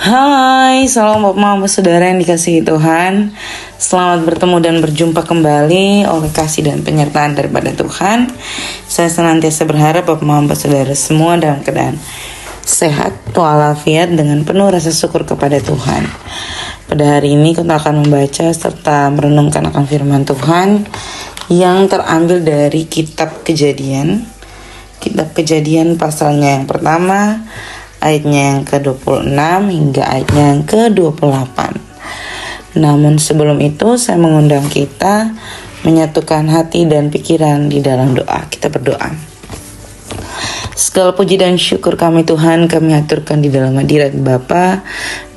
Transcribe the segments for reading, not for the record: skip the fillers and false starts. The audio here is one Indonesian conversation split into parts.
Hai, salam Bapak Mama Saudara yang dikasihi Tuhan. Selamat bertemu dan berjumpa kembali oleh kasih dan penyertaan daripada Tuhan. Saya senantiasa berharap Bapak Mama Saudara semua dalam keadaan sehat walafiat dengan penuh rasa syukur kepada Tuhan. Pada hari ini kita akan membaca serta merenungkan akan firman Tuhan yang terambil dari kitab Kejadian. Kitab Kejadian pasalnya yang pertama, ayatnya yang ke-26 hingga ayatnya yang ke-28. Namun sebelum itu saya mengundang kita menyatukan hati dan pikiran di dalam doa. Kita berdoa. Segala puji dan syukur kami Tuhan kami aturkan di dalam hadirat Bapa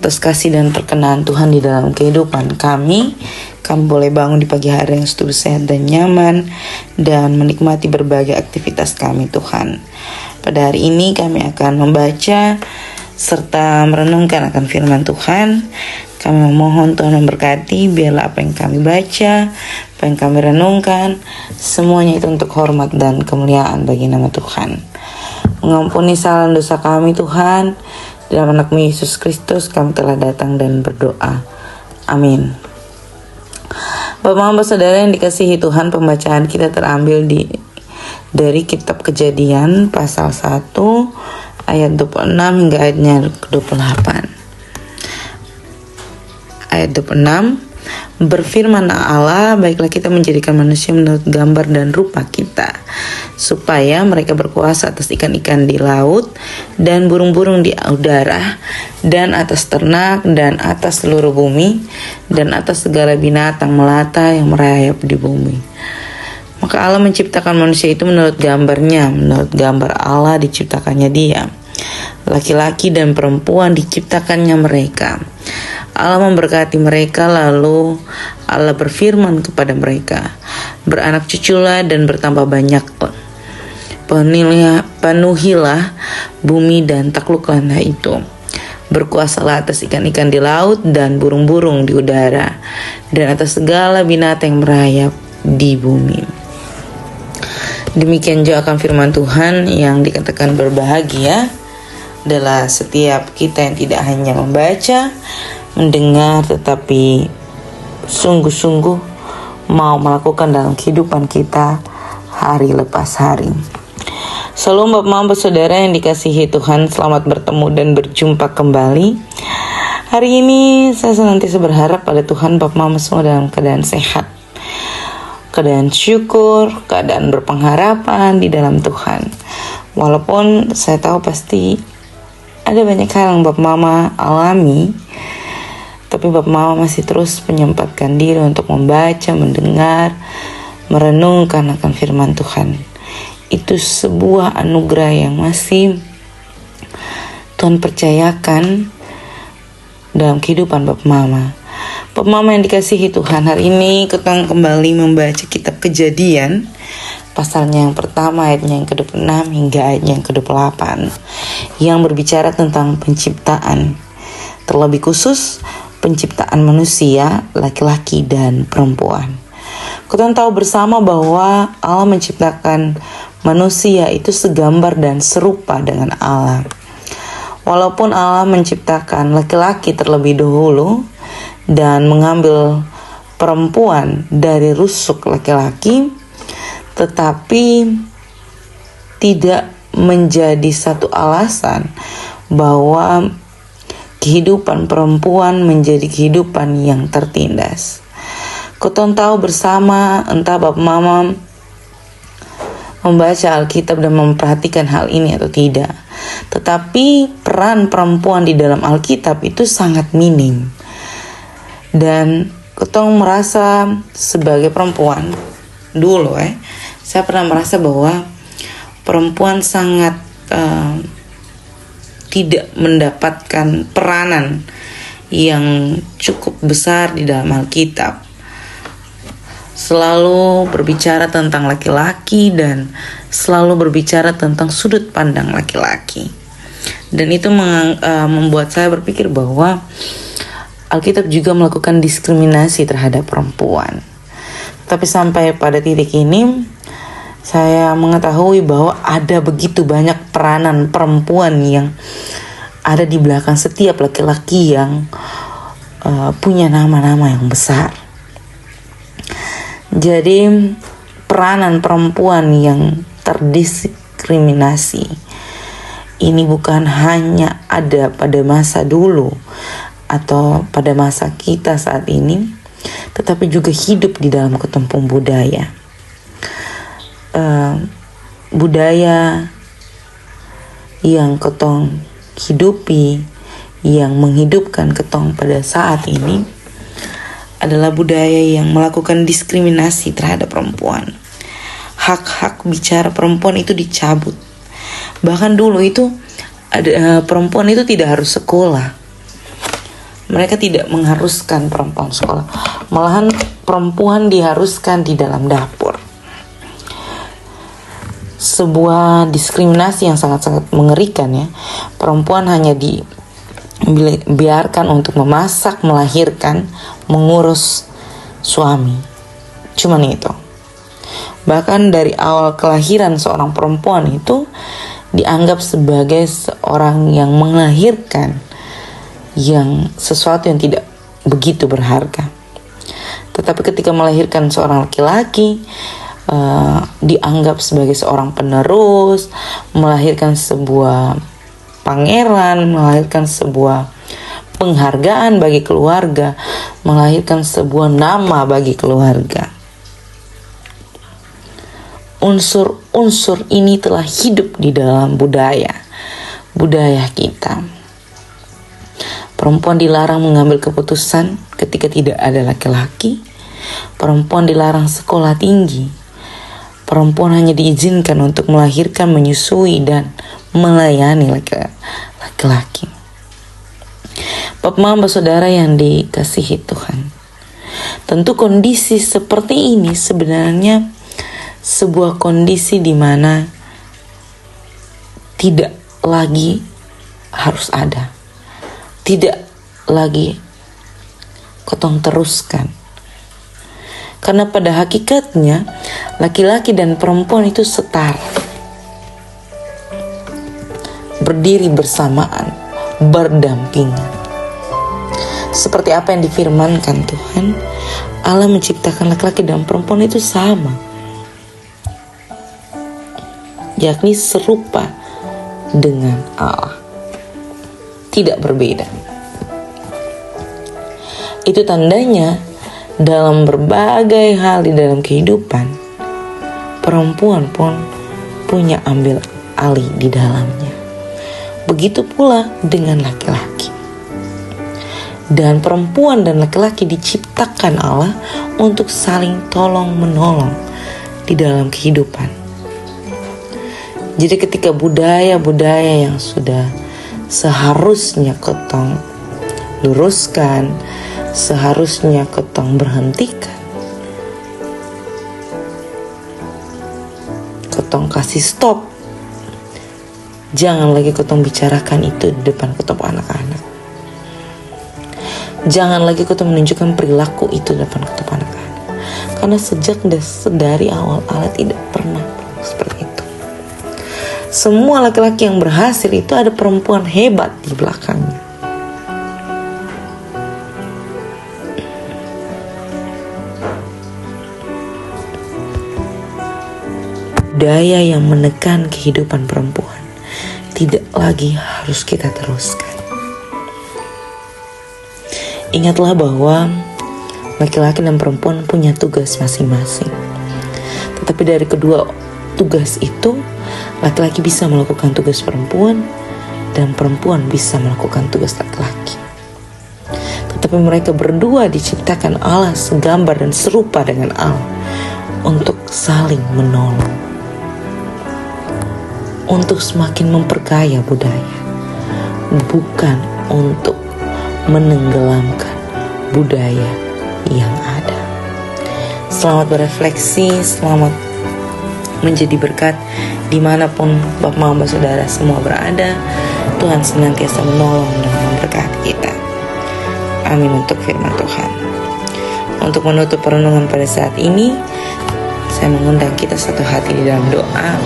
atas kasih dan perkenan Tuhan di dalam kehidupan kami. Kami boleh bangun di pagi hari yang setuju sehat dan nyaman dan menikmati berbagai aktivitas kami Tuhan. Pada hari ini kami akan membaca serta merenungkan akan firman Tuhan. Kami memohon Tuhan memberkati biarlah apa yang kami baca, apa yang kami renungkan, semuanya itu untuk hormat dan kemuliaan bagi nama Tuhan. Mengampuni salah dosa kami Tuhan. Dalam anak-Mu Yesus Kristus kami telah datang dan berdoa. Amin. Bapak-bapak saudara yang dikasihi Tuhan, pembacaan kita terambil dari kitab Kejadian pasal 1 ayat 26 hingga ayatnya ke-28. Ayat 26, berfirman Allah, baiklah kita menjadikan manusia menurut gambar dan rupa kita, supaya mereka berkuasa atas ikan-ikan di laut dan burung-burung di udara dan atas ternak dan atas seluruh bumi dan atas segala binatang melata yang merayap di bumi. Maka Allah menciptakan manusia itu menurut gambarnya, menurut gambar Allah diciptakannya dia. Laki-laki dan perempuan diciptakannya mereka. Allah memberkati mereka, lalu Allah berfirman kepada mereka, beranak cuculah dan bertambah banyak. Penuhilah bumi dan taklukkanlah itu. Berkuasalah atas ikan-ikan di laut dan burung-burung di udara dan atas segala binatang yang merayap di bumi. Demikian juga akan firman Tuhan yang dikatakan berbahagia adalah setiap kita yang tidak hanya membaca, mendengar, tetapi sungguh-sungguh mau melakukan dalam kehidupan kita hari lepas hari. Salam Bapak-bapak saudara yang dikasihi Tuhan, selamat bertemu dan berjumpa kembali. Hari ini saya senantiasa berharap pada Tuhan Bapak-bapak semua dalam keadaan sehat, keadaan syukur, keadaan berpengharapan di dalam Tuhan. Walaupun saya tahu pasti ada banyak hal yang Bapak Mama alami, tapi Bapak Mama masih terus menyempatkan diri untuk membaca, mendengar, merenungkan akan firman Tuhan. Itu sebuah anugerah yang masih Tuhan percayakan dalam kehidupan Bapak Mama. Bapak Mama yang dikasihi Tuhan, hari ini kita kembali membaca kitab Kejadian pasalnya yang pertama ayatnya yang ke-26 hingga ayatnya yang ke-28 yang berbicara tentang penciptaan, terlebih khusus penciptaan manusia laki-laki dan perempuan. Kita tahu bersama bahwa Allah menciptakan manusia itu segambar dan serupa dengan Allah. Walaupun Allah menciptakan laki-laki terlebih dahulu dan mengambil perempuan dari rusuk laki-laki, tetapi tidak menjadi satu alasan bahwa kehidupan perempuan menjadi kehidupan yang tertindas. Kita tahu bersama, entah Bapak Mama membaca Alkitab dan memperhatikan hal ini atau tidak, tetapi peran perempuan di dalam Alkitab itu sangat minim. Dan kita merasa sebagai perempuan dulu saya pernah merasa bahwa perempuan sangat tidak mendapatkan peranan yang cukup besar di dalam Alkitab. Selalu berbicara tentang laki-laki dan selalu berbicara tentang sudut pandang laki-laki. Dan itu membuat saya berpikir bahwa Alkitab juga melakukan diskriminasi terhadap perempuan. Tapi sampai pada titik ini saya mengetahui bahwa ada begitu banyak peranan perempuan yang ada di belakang setiap laki-laki yang punya nama-nama yang besar. Jadi peranan perempuan yang terdiskriminasi ini bukan hanya ada pada masa dulu atau pada masa kita saat ini, tetapi juga hidup di dalam ketumpung budaya. Budaya yang ketong hidupi, yang menghidupkan ketong pada saat ini adalah budaya yang melakukan diskriminasi terhadap perempuan. Hak-hak bicara perempuan itu dicabut. Bahkan dulu itu perempuan itu tidak harus sekolah. Mereka tidak mengharuskan perempuan sekolah. Malahan perempuan diharuskan di dalam dapur. Sebuah diskriminasi yang sangat-sangat mengerikan ya. Perempuan hanya dibiarkan untuk memasak, melahirkan, mengurus suami. Cuman itu. Bahkan dari awal kelahiran seorang perempuan itu dianggap sebagai seorang yang melahirkan yang sesuatu yang tidak begitu berharga. Tetapi ketika melahirkan seorang laki-laki, dianggap sebagai seorang penerus, melahirkan sebuah pangeran, melahirkan sebuah penghargaan bagi keluarga, melahirkan sebuah nama bagi keluarga. Unsur-unsur ini telah hidup di dalam budaya kita. Perempuan dilarang mengambil keputusan ketika tidak ada laki-laki. Perempuan dilarang sekolah tinggi. Perempuan hanya diizinkan untuk melahirkan, menyusui, dan melayani laki-laki. Bapak Mama Saudara yang dikasihi Tuhan, tentu kondisi seperti ini sebenarnya sebuah kondisi di mana tidak lagi harus ada, tidak lagi kotong teruskan. Karena pada hakikatnya laki-laki dan perempuan itu setara, berdiri bersamaan, berdampingan. Seperti apa yang difirmankan Tuhan, Allah menciptakan laki-laki dan perempuan itu sama, yakni serupa dengan Allah, tidak berbeda. Itu tandanya dalam berbagai hal di dalam kehidupan, perempuan pun punya ambil alih di dalamnya. Begitu pula dengan laki-laki. Dan perempuan dan laki-laki diciptakan Allah untuk saling tolong-menolong di dalam kehidupan. Jadi ketika budaya-budaya yang sudah seharusnya ketong luruskan, seharusnya ketong berhentikan, ketong kasih stop. Jangan lagi ketong bicarakan itu di depan ketong anak-anak. Jangan lagi ketong menunjukkan perilaku itu di depan ketong anak-anak. Karena sejak dari awal Allah tidak pernah seperti itu. Semua laki-laki yang berhasil itu ada perempuan hebat di belakangnya. Budaya yang menekan kehidupan perempuan tidak lagi harus kita teruskan. Ingatlah bahwa laki-laki dan perempuan punya tugas masing-masing. Tetapi dari kedua tugas itu, laki-laki bisa melakukan tugas perempuan dan perempuan bisa melakukan tugas laki-laki. Tetapi mereka berdua diciptakan Allah segambar dan serupa dengan Allah untuk saling menolong, untuk semakin memperkaya budaya, bukan untuk menenggelamkan budaya yang ada. Selamat berefleksi, selamat menjadi berkat dimanapun Bapak Mama Saudara semua berada. Tuhan senantiasa menolong dan memberkati kita. Amin untuk firman Tuhan. Untuk menutup perenungan pada saat ini, saya mengundang kita satu hati di dalam doa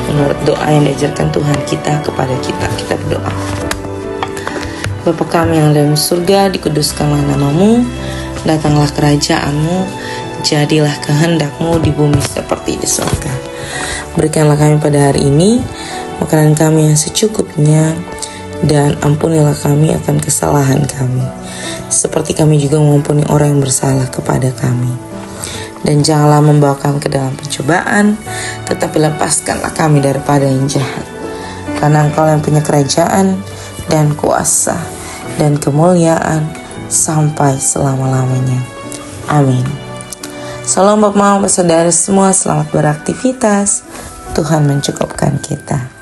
menurut doa yang diajarkan Tuhan kita kepada kita. Kita berdoa. Bapa kami yang ada di surga, dikuduskanlah namamu, datanglah kerajaan-Mu, jadilah kehendak-Mu di bumi seperti di surga. Berikanlah kami pada hari ini makanan kami yang secukupnya, dan ampunilah kami akan kesalahan kami, seperti kami juga mengampuni orang yang bersalah kepada kami. Dan janganlah membawa kami ke dalam pencobaan, tetapi lepaskanlah kami daripada yang jahat. Karena Engkau yang punya kerajaan dan kuasa dan kemuliaan sampai selama-lamanya. Amin. Salam Bapak Mama, saudara semua, selamat beraktivitas. Tuhan mencukupkan kita.